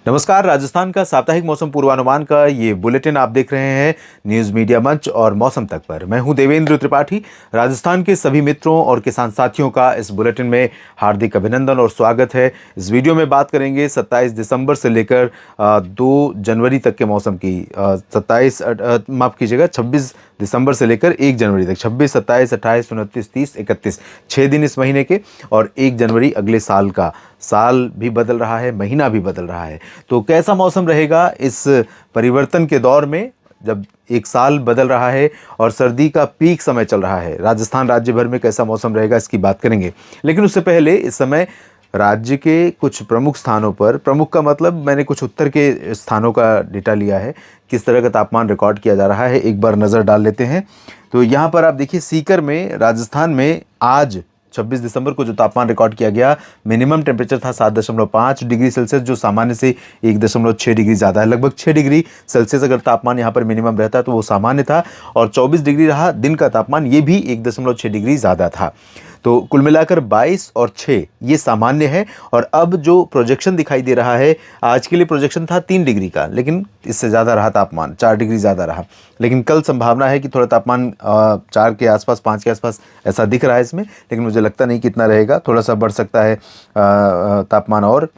नमस्कार। राजस्थान का साप्ताहिक मौसम पूर्वानुमान का ये बुलेटिन आप देख रहे हैं न्यूज़ मीडिया मंच और मौसम तक पर। मैं हूं देवेंद्र त्रिपाठी। राजस्थान के सभी मित्रों और किसान साथियों का इस बुलेटिन में हार्दिक अभिनंदन और स्वागत है। इस वीडियो में बात करेंगे 27 दिसंबर से लेकर 2 जनवरी तक के मौसम की। 26 दिसंबर से लेकर 1 जनवरी तक, 26, 27, 28, 29, 30, 31, 6 दिन इस महीने के, और 1 जनवरी अगले साल का। साल भी बदल रहा है, महीना भी बदल रहा है, तो कैसा मौसम रहेगा इस परिवर्तन के दौर में जब एक साल बदल रहा है और सर्दी का पीक समय चल रहा है। राजस्थान राज्य भर में कैसा मौसम रहेगा इसकी बात करेंगे, लेकिन उससे पहले इस समय राज्य के कुछ प्रमुख स्थानों पर, प्रमुख का मतलब मैंने कुछ उत्तर के स्थानों का डेटा लिया है, किस तरह का तापमान रिकॉर्ड किया जा रहा है एक बार नज़र डाल लेते हैं। तो यहाँ पर आप देखिए, सीकर में, राजस्थान में आज 26 दिसंबर को जो तापमान रिकॉर्ड किया गया, मिनिमम टेम्परेचर था 7.5 डिग्री सेल्सियस, जो सामान्य से 1.6 डिग्री ज़्यादा है। लगभग 6 डिग्री सेल्सियस अगर तापमान यहाँ पर मिनिमम रहता तो वो सामान्य था, और 24 डिग्री रहा दिन का तापमान, ये भी 1.6 डिग्री ज़्यादा था। तो कुल मिलाकर 22 और 6 ये सामान्य है। और अब जो प्रोजेक्शन दिखाई दे रहा है, आज के लिए प्रोजेक्शन था 3 डिग्री का, लेकिन इससे ज़्यादा रहा तापमान, 4 डिग्री ज़्यादा रहा। लेकिन कल संभावना है कि थोड़ा तापमान 4 के आसपास, 5 के आसपास ऐसा दिख रहा है इसमें, लेकिन मुझे लगता नहीं कितना रहेगा, थोड़ा सा बढ़ सकता है तापमान, और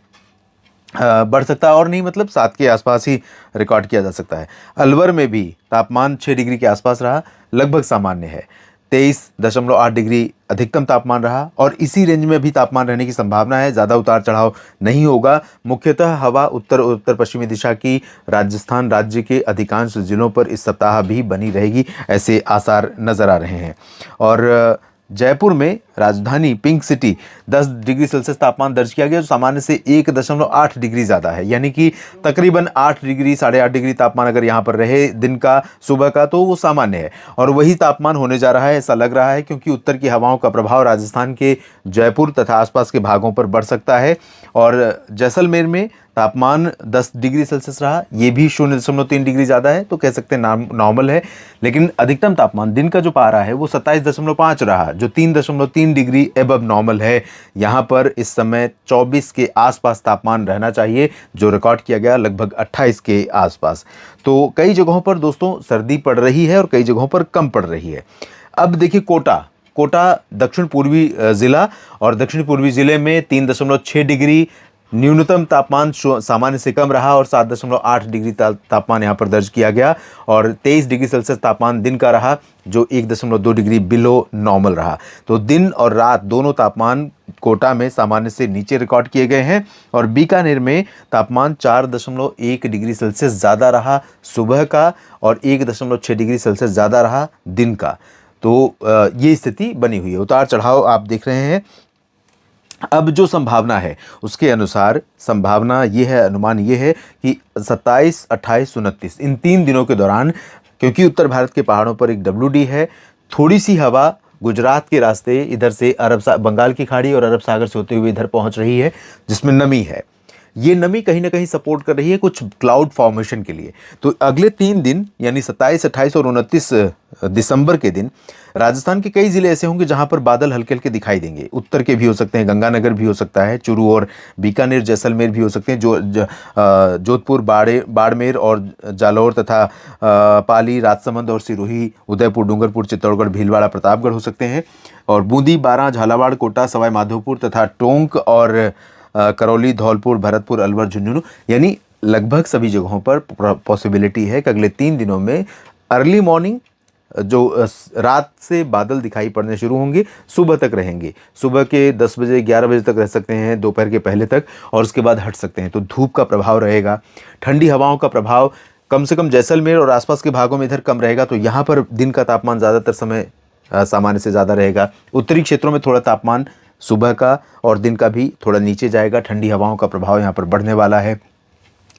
बढ़ सकता है, और नहीं मतलब 7 के आसपास ही रिकॉर्ड किया जा सकता है। अलवर में भी तापमान 6 डिग्री के आसपास रहा, लगभग सामान्य है। 23.8 डिग्री अधिकतम तापमान रहा, और इसी रेंज में भी तापमान रहने की संभावना है। ज़्यादा उतार चढ़ाव नहीं होगा। मुख्यतः हवा उत्तर पश्चिमी दिशा की राजस्थान राज्य के अधिकांश जिलों पर इस सप्ताह भी बनी रहेगी, ऐसे आसार नज़र आ रहे हैं। और जयपुर में, राजधानी पिंक सिटी, 10 डिग्री सेल्सियस तापमान दर्ज किया गया, जो सामान्य से 1.8 डिग्री ज़्यादा है। यानी कि तकरीबन 8 डिग्री, 8.5 डिग्री तापमान अगर यहाँ पर रहे दिन का, सुबह का, तो वो सामान्य है। और वही तापमान होने जा रहा है, ऐसा लग रहा है, क्योंकि उत्तर की हवाओं का प्रभाव राजस्थान के जयपुर तथा आसपास के भागों पर बढ़ सकता है। और जैसलमेर में तापमान 10 डिग्री सेल्सियस रहा, ये भी 0.3 डिग्री ज़्यादा है, तो कह सकते हैं नॉर्मल है। लेकिन अधिकतम तापमान दिन का जो पारा है वो 27.5 रहा, जो 3.3 डिग्री एबव नॉर्मल है। यहाँ पर इस समय 24 के आसपास तापमान रहना चाहिए, जो रिकॉर्ड किया गया लगभग 28 के आसपास। तो कई जगहों पर दोस्तों सर्दी पड़ रही है और कई जगहों पर कम पड़ रही है। अब देखिए, कोटा दक्षिण पूर्वी ज़िला, और दक्षिण पूर्वी ज़िले में 3.6 डिग्री न्यूनतम तापमान सामान्य से कम रहा, और 7.8 डिग्री तापमान यहाँ पर दर्ज किया गया, और 23 डिग्री सेल्सियस तापमान दिन का रहा, जो 1.2 डिग्री बिलो नॉर्मल रहा। तो दिन और रात दोनों तापमान कोटा में सामान्य से नीचे रिकॉर्ड किए गए हैं। और बीकानेर में तापमान 4.1 डिग्री सेल्सियस ज़्यादा रहा सुबह का, और 1.6 डिग्री सेल्सियस ज़्यादा रहा दिन का। तो ये स्थिति बनी हुई है, उतार चढ़ाव आप देख रहे हैं। अब जो संभावना है उसके अनुसार संभावना ये है, अनुमान ये है कि 27, 28, 29 इन 3 दिनों के दौरान, क्योंकि उत्तर भारत के पहाड़ों पर एक WD है, थोड़ी सी हवा गुजरात के रास्ते इधर से बंगाल की खाड़ी और अरब सागर से होते हुए इधर पहुंच रही है, जिसमें नमी है। ये नमी कहीं ना कहीं सपोर्ट कर रही है कुछ क्लाउड फॉर्मेशन के लिए। तो अगले 3 दिन यानी 27, 28 और 29 दिसंबर के दिन राजस्थान के कई ज़िले ऐसे होंगे जहां पर बादल हल्के हल्के दिखाई देंगे। उत्तर के भी हो सकते हैं, गंगानगर भी हो सकता है, चूरू और बीकानेर, जैसलमेर भी हो सकते हैं, जोधपुर, बाड़मेर और जालौर तथा पाली, राजसमंद और सिरोही, उदयपुर, डूंगरपुर, चित्तौड़गढ़, भीलवाड़ा, प्रतापगढ़ हो सकते हैं। और बूंदी, बारां, झालावाड़, कोटा, सवाई माधोपुर तथा टोंक और करौली, धौलपुर, भरतपुर, अलवर, झुंझुनू, यानी लगभग सभी जगहों पर पॉसिबिलिटी है कि अगले 3 दिनों में अर्ली मॉर्निंग, जो रात से बादल दिखाई पड़ने शुरू होंगे, सुबह तक रहेंगे। सुबह के 10 बजे, 11 बजे तक रह सकते हैं, दोपहर के पहले तक, और उसके बाद हट सकते हैं। तो धूप का प्रभाव रहेगा, ठंडी हवाओं का प्रभाव कम से कम जैसलमेर और आसपास के भागों में इधर कम रहेगा। तो यहाँ पर दिन का तापमान ज़्यादातर समय सामान्य से ज़्यादा रहेगा। उत्तरी क्षेत्रों में थोड़ा तापमान सुबह का और दिन का भी थोड़ा नीचे जाएगा, ठंडी हवाओं का प्रभाव यहाँ पर बढ़ने वाला है।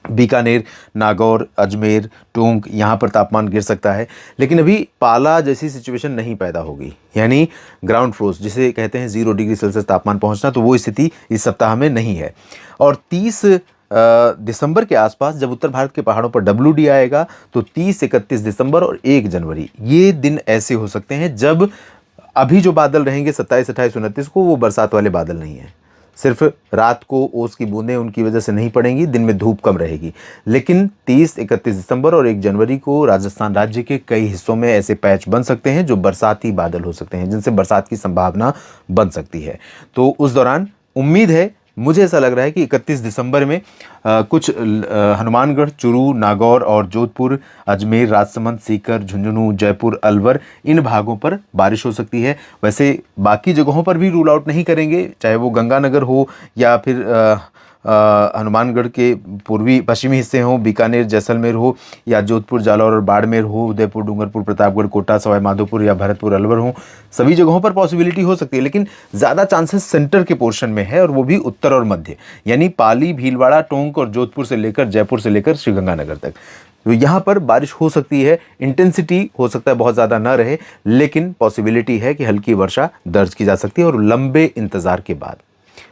बीकानेर, नागौर, अजमेर, टोंक, यहाँ पर तापमान गिर सकता है, लेकिन अभी पाला जैसी सिचुएशन नहीं पैदा होगी, यानी ग्राउंड फ्रोस्ट जिसे कहते हैं, 0 डिग्री सेल्सियस तापमान पहुँचना, तो वो स्थिति इस सप्ताह में नहीं है। और 30 दिसंबर के आसपास जब उत्तर भारत के पहाड़ों पर WD आएगा, तो 30, 31 दिसंबर और 1 जनवरी ये दिन ऐसे हो सकते हैं जब अभी जो बादल रहेंगे 27, 28, 29 को, वो बरसात वाले बादल नहीं हैं। सिर्फ रात को ओस की बूंदें उनकी वजह से नहीं पड़ेंगी, दिन में धूप कम रहेगी। लेकिन 30, 31 दिसंबर और 1 जनवरी को राजस्थान राज्य के कई हिस्सों में ऐसे पैच बन सकते हैं जो बरसाती बादल हो सकते हैं, जिनसे बरसात की संभावना बन सकती है। तो उस दौरान उम्मीद है, मुझे ऐसा लग रहा है कि 31 दिसंबर में कुछ हनुमानगढ़, चुरू, नागौर और जोधपुर, अजमेर, राजसमंद, सीकर, झुंझुनू, जयपुर, अलवर, इन भागों पर बारिश हो सकती है। वैसे बाकी जगहों पर भी रूल आउट नहीं करेंगे, चाहे वो गंगानगर हो या फिर हनुमानगढ़ के पूर्वी पश्चिमी हिस्से हों, बीकानेर, जैसलमेर हो या जोधपुर, जालौर और बाड़मेर हो, उदयपुर, डूंगरपुर, प्रतापगढ़, कोटा, सवाई माधोपुर या भरतपुर, अलवर हो, सभी जगहों पर पॉसिबिलिटी हो सकती है। लेकिन ज़्यादा चांसेस सेंटर के पोर्शन में है, और वो भी उत्तर और मध्य, यानी पाली, भीलवाड़ा, टोंक और जोधपुर से लेकर जयपुर से लेकर श्रीगंगानगर तक। तो यहाँ पर बारिश हो सकती है। इंटेंसिटी हो सकता है बहुत ज़्यादा ना रहे, लेकिन पॉसिबिलिटी है कि हल्की वर्षा दर्ज की जा सकती है, और लंबे इंतज़ार के बाद।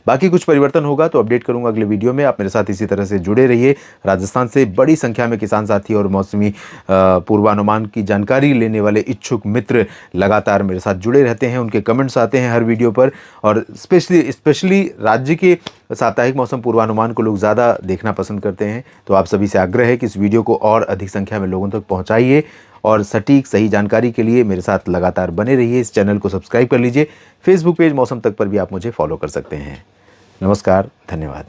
बाकी कुछ परिवर्तन होगा तो अपडेट करूंगा अगले वीडियो में। आप मेरे साथ इसी तरह से जुड़े रहिए। राजस्थान से बड़ी संख्या में किसान साथी और मौसमी पूर्वानुमान की जानकारी लेने वाले इच्छुक मित्र लगातार मेरे साथ जुड़े रहते हैं, उनके कमेंट्स आते हैं हर वीडियो पर, और स्पेशली राज्य के साप्ताहिक मौसम पूर्वानुमान को लोग ज़्यादा देखना पसंद करते हैं। तो आप सभी से आग्रह है कि इस वीडियो को और अधिक संख्या में लोगों तक पहुँचाइए, और सटीक सही जानकारी के लिए मेरे साथ लगातार बने रहिए। इस चैनल को सब्सक्राइब कर लीजिए। फेसबुक पेज मौसम तक पर भी आप मुझे फॉलो कर सकते हैं। नमस्कार, धन्यवाद।